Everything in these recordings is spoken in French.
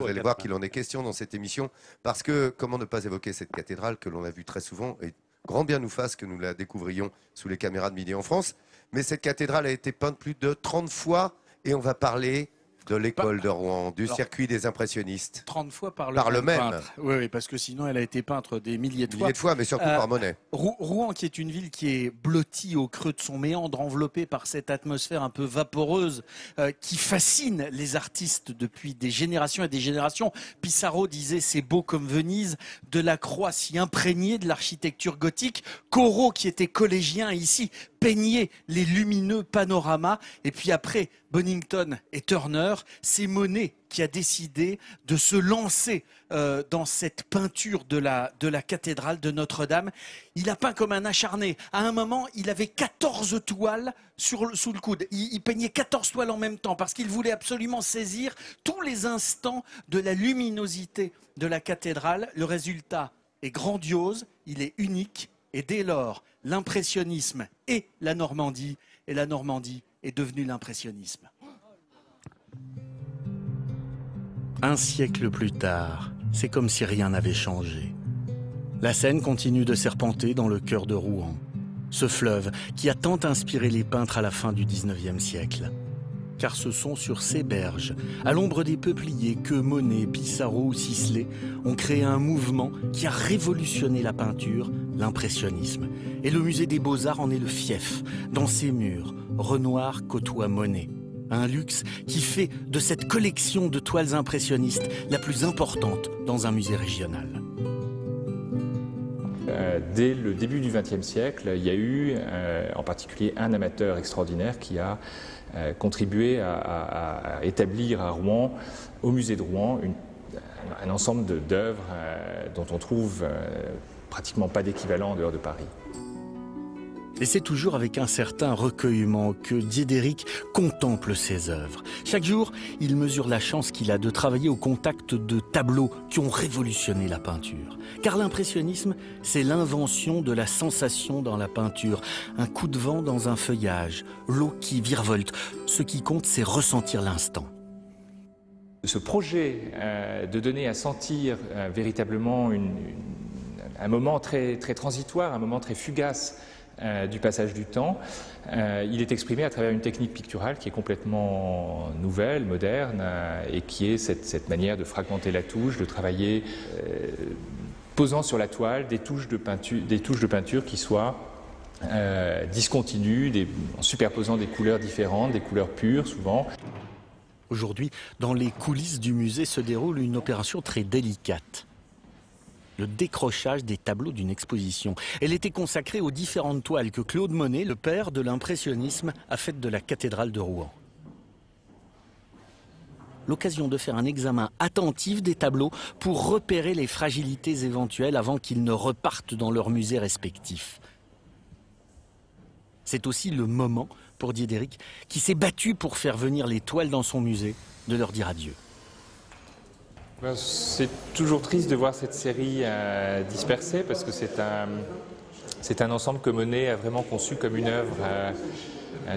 Vous allez voir qu'il en est question dans cette émission, parce que comment ne pas évoquer cette cathédrale que l'on a vue très souvent, et grand bien nous fasse que nous la découvrions sous les caméras de Midi en France. Mais cette cathédrale a été peinte plus de 30 fois, et on va parler de l'école de Rouen, du circuit des impressionnistes. 30 fois par le même peintre. Oui, parce que sinon elle a été peintre des milliers de fois. Mais surtout par Monet. Rouen, qui est une ville qui est blottie au creux de son méandre, enveloppée par cette atmosphère un peu vaporeuse qui fascine les artistes depuis des générations et des générations. Pissarro disait « c'est beau comme Venise », Delacroix s'y imprégnait de l'architecture gothique, Corot, qui était collégien ici, peignait les lumineux panoramas, et puis après Bonington et Turner, c'est Monet qui a décidé de se lancer dans cette peinture de la cathédrale de Notre-Dame. Il a peint comme un acharné. À un moment, il avait 14 toiles sous le coude. Il peignait 14 toiles en même temps parce qu'il voulait absolument saisir tous les instants de la luminosité de la cathédrale. Le résultat est grandiose, il est unique, et dès lors, l'impressionnisme et la Normandie est devenue l'impressionnisme. Un siècle plus tard, c'est comme si rien n'avait changé. La Seine continue de serpenter dans le cœur de Rouen. Ce fleuve qui a tant inspiré les peintres à la fin du XIXe siècle. Car ce sont sur ces berges, à l'ombre des peupliers, que Monet, Pissarro ou Sisley ont créé un mouvement qui a révolutionné la peinture, l'impressionnisme. Et le musée des Beaux-Arts en est le fief. Dans ses murs, Renoir côtoie Monet. Un luxe qui fait de cette collection de toiles impressionnistes la plus importante dans un musée régional. Dès le début du XXe siècle, il y a eu en particulier un amateur extraordinaire qui a contribué à établir à Rouen, au musée de Rouen, un ensemble d'œuvres dont on trouve pratiquement pas d'équivalent en dehors de Paris. Et c'est toujours avec un certain recueillement que Diederik contemple ses œuvres. Chaque jour, il mesure la chance qu'il a de travailler au contact de tableaux qui ont révolutionné la peinture. Car l'impressionnisme, c'est l'invention de la sensation dans la peinture. Un coup de vent dans un feuillage, l'eau qui virevolte. Ce qui compte, c'est ressentir l'instant. Ce projet de donner à sentir véritablement un moment très transitoire, un moment très fugace, du passage du temps, il est exprimé à travers une technique picturale qui est complètement nouvelle, moderne, et qui est cette manière de fragmenter la touche, de travailler posant sur la toile des touches de peinture qui soient discontinues, en superposant des couleurs différentes, des couleurs pures souvent. Aujourd'hui, dans les coulisses du musée se déroule une opération très délicate. Le décrochage des tableaux d'une exposition. Elle était consacrée aux différentes toiles que Claude Monet, le père de l'impressionnisme, a faites de la cathédrale de Rouen. L'occasion de faire un examen attentif des tableaux pour repérer les fragilités éventuelles avant qu'ils ne repartent dans leurs musées respectifs. C'est aussi le moment pour Diederik, qui s'est battu pour faire venir les toiles dans son musée, de leur dire adieu. C'est toujours triste de voir cette série dispersée parce que c'est un ensemble que Monet a vraiment conçu comme une œuvre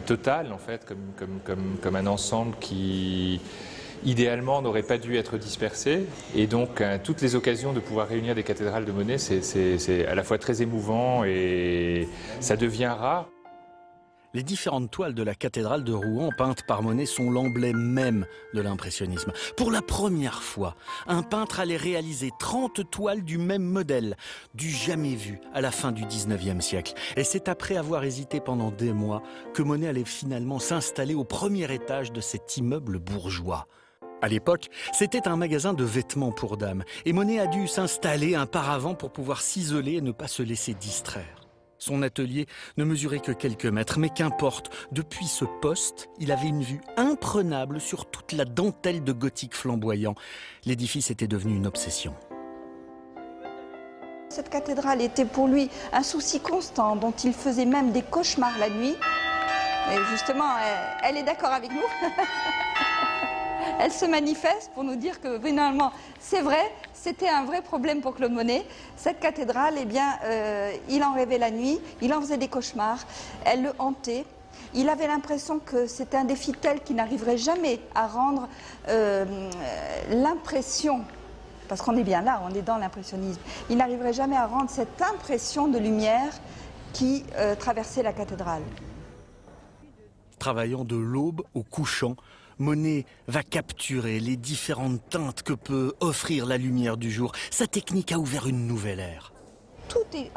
totale en fait, comme un ensemble qui idéalement n'aurait pas dû être dispersé. Et donc toutes les occasions de pouvoir réunir des cathédrales de Monet, c'est à la fois très émouvant et ça devient rare. Les différentes toiles de la cathédrale de Rouen peintes par Monet sont l'emblème même de l'impressionnisme. Pour la première fois, un peintre allait réaliser 30 toiles du même modèle, du jamais vu à la fin du XIXe siècle. Et c'est après avoir hésité pendant des mois que Monet allait finalement s'installer au premier étage de cet immeuble bourgeois. À l'époque, c'était un magasin de vêtements pour dames. Et Monet a dû s'installer un paravent pour pouvoir s'isoler et ne pas se laisser distraire. Son atelier ne mesurait que quelques mètres, mais qu'importe, depuis ce poste, il avait une vue imprenable sur toute la dentelle de gothique flamboyant. L'édifice était devenu une obsession. Cette cathédrale était pour lui un souci constant, dont il faisait même des cauchemars la nuit. Et justement, elle est d'accord avec nous. Elle se manifeste pour nous dire que finalement, c'est vrai, c'était un vrai problème pour Claude Monet. Cette cathédrale, eh bien, il en rêvait la nuit, il en faisait des cauchemars, elle le hantait. Il avait l'impression que c'était un défi tel qu'il n'arriverait jamais à rendre l'impression, parce qu'on est bien là, on est dans l'impressionnisme, il n'arriverait jamais à rendre cette impression de lumière qui traversait la cathédrale. Travaillant de l'aube au couchant, Monet va capturer les différentes teintes que peut offrir la lumière du jour. Sa technique a ouvert une nouvelle ère. Tout est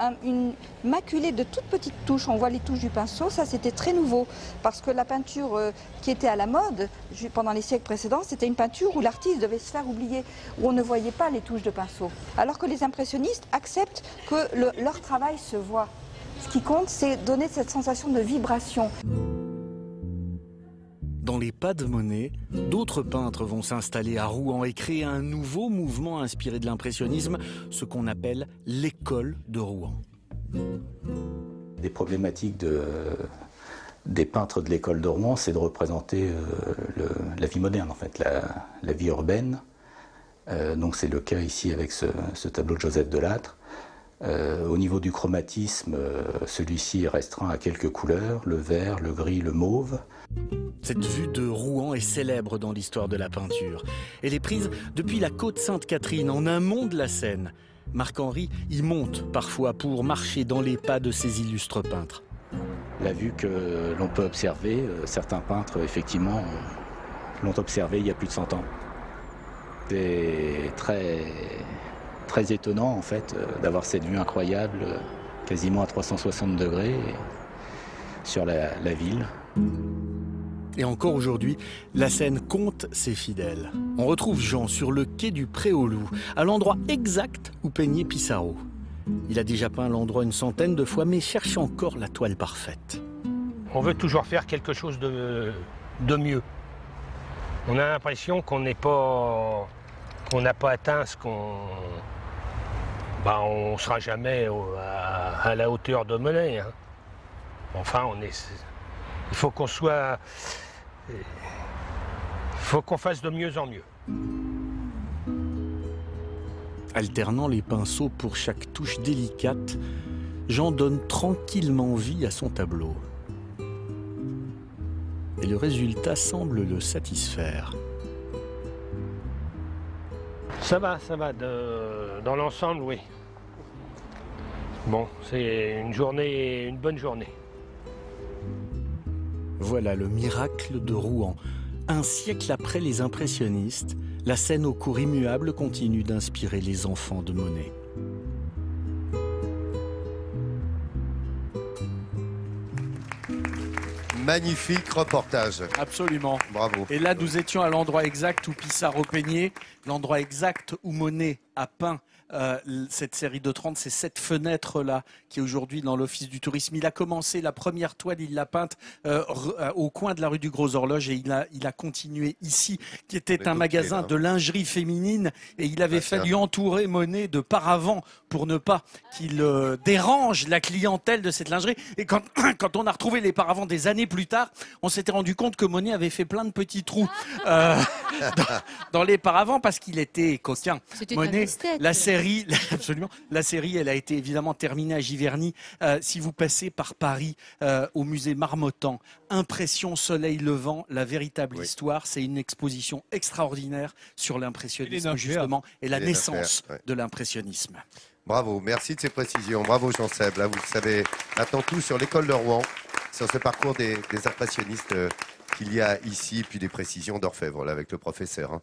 maculé de toutes petites touches. On voit les touches du pinceau, ça c'était très nouveau. Parce que la peinture qui était à la mode pendant les siècles précédents, c'était une peinture où l'artiste devait se faire oublier, où on ne voyait pas les touches de pinceau. Alors que les impressionnistes acceptent que leur travail se voit. Ce qui compte, c'est donner cette sensation de vibration. Dans les pas de Monet, d'autres peintres vont s'installer à Rouen et créer un nouveau mouvement inspiré de l'impressionnisme, ce qu'on appelle l'école de Rouen. Des problématiques des peintres de l'école de Rouen, c'est de représenter la vie moderne, en fait, la vie urbaine. Donc c'est le cas ici avec ce tableau de Joseph Delattre. Au niveau du chromatisme, celui-ci est restreint à quelques couleurs, le vert, le gris, le mauve. Cette vue de Rouen est célèbre dans l'histoire de la peinture. Elle est prise depuis la côte Sainte-Catherine, en amont de la Seine. Marc-Henri y monte parfois pour marcher dans les pas de ces illustres peintres. La vue que l'on peut observer, certains peintres, effectivement, l'ont observé il y a plus de 100 ans. C'est très étonnant, en fait, d'avoir cette vue incroyable, quasiment à 360 degrés, sur la ville. Et encore aujourd'hui, la Seine compte ses fidèles. On retrouve Jean sur le quai du Pré-aux-Loups, à l'endroit exact où peignait Pissarro. Il a déjà peint l'endroit une centaine de fois, mais cherche encore la toile parfaite. On veut toujours faire quelque chose de mieux. On a l'impression qu'on n'a pas atteint ce qu'on... on ne sera jamais à la hauteur de Monet. Hein. Enfin, il faut qu'on soit... Il faut qu'on fasse de mieux en mieux. Alternant les pinceaux pour chaque touche délicate, Jean donne tranquillement vie à son tableau. Et le résultat semble le satisfaire. Ça va, dans l'ensemble, oui. Bon, c'est une bonne journée. Voilà le miracle de Rouen. Un siècle après les impressionnistes, la Seine au cours immuable continue d'inspirer les enfants de Monet. Magnifique reportage. Absolument. Bravo. Et là, nous étions à l'endroit exact où Pissarro peignait, l'endroit exact où Monet a peint cette série de 30, c'est cette fenêtre-là qui est aujourd'hui dans l'Office du tourisme. Il a commencé la première toile, il l'a peinte au coin de la rue du Gros Horloge et il a continué ici, qui était un magasin de lingerie féminine et il avait fallu entourer Monet de paravents pour ne pas qu'il dérange la clientèle de cette lingerie. Et quand on a retrouvé les paravents des années plus tard, on s'était rendu compte que Monet avait fait plein de petits trous dans les paravents parce qu'il était coquin. Monet, la série, absolument, la série, elle a été évidemment terminée à Giverny. Si vous passez par Paris, au musée Marmottan, Impression Soleil Levant, la véritable histoire, c'est une exposition extraordinaire sur l'impressionnisme justement et la naissance de l'impressionnisme. Bravo, merci de ces précisions. Bravo Jean-Seb. Là, vous savez maintenant tout sur l'école de Rouen, sur ce parcours des impressionnistes qu'il y a ici, puis des précisions d'orfèvre là avec le professeur.